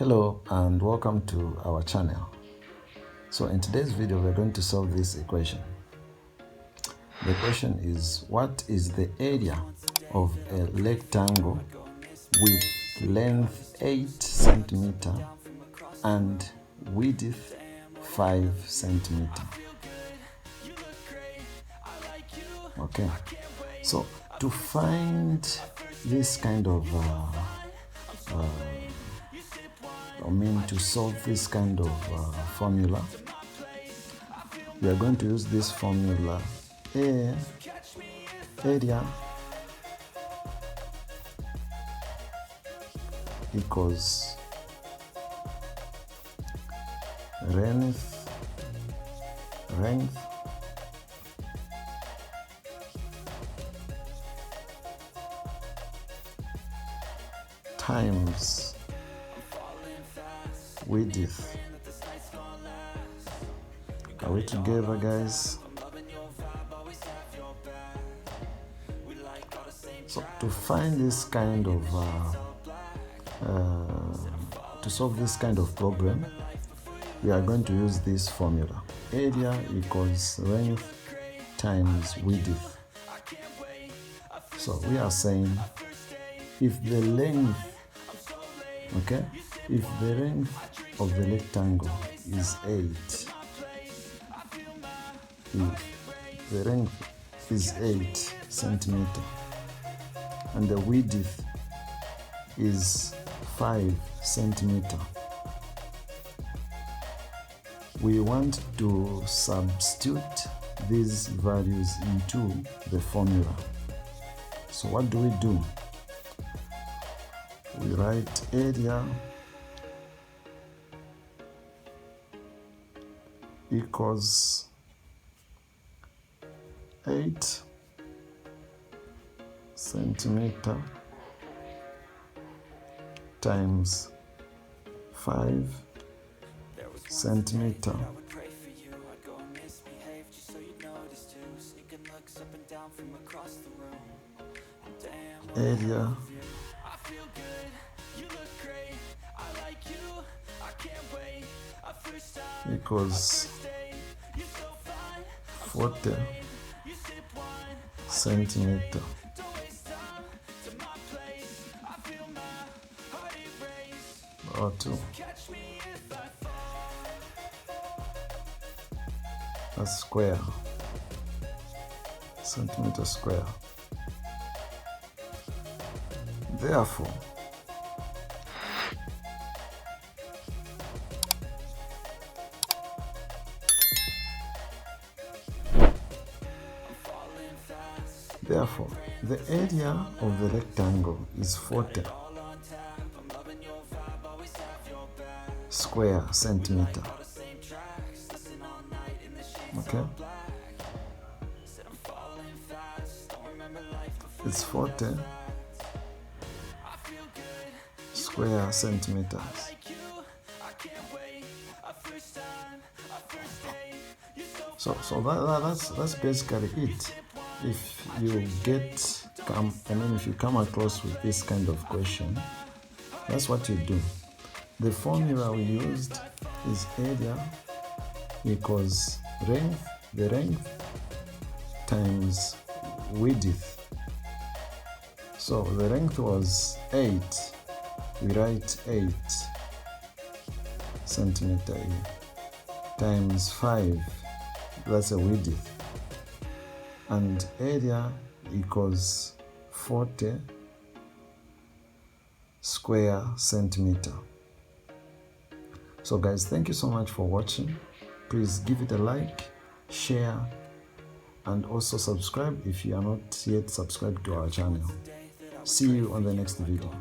Hello and welcome to our channel. So in today's video we're going to solve this equation. The question is, what is the area of a rectangle with length 8 cm and width 5 cm? Okay, so to find this kind of to solve this kind of formula, we are going to use this formula. Area equals length times width. Are we together, guys? So to find this kind of to solve this kind of problem, we are going to use this formula. Area equals length times width. So we are saying if the length of the rectangle is 8, if the length is 8 centimeter and the width is 5 centimeter, we want to substitute these values into the formula. So what do? We write area equals 8 centimeter times 5 centimeter area equals 40 centimeter. Or 2. That's square. Centimeter square. Therefore, the area of the rectangle is 40 square centimeter. Okay, it's 40 square centimeters. So that's basically it. If you if you come across with this kind of question, that's what you do. The formula we used is area equals the length times width. So the length was 8. We write 8 centimeter times 5. That's a width. And area equals 40 square centimeter. So guys, thank you so much for watching. Please give it a like, share, and also subscribe if you are not yet subscribed to our channel. See you on the next video.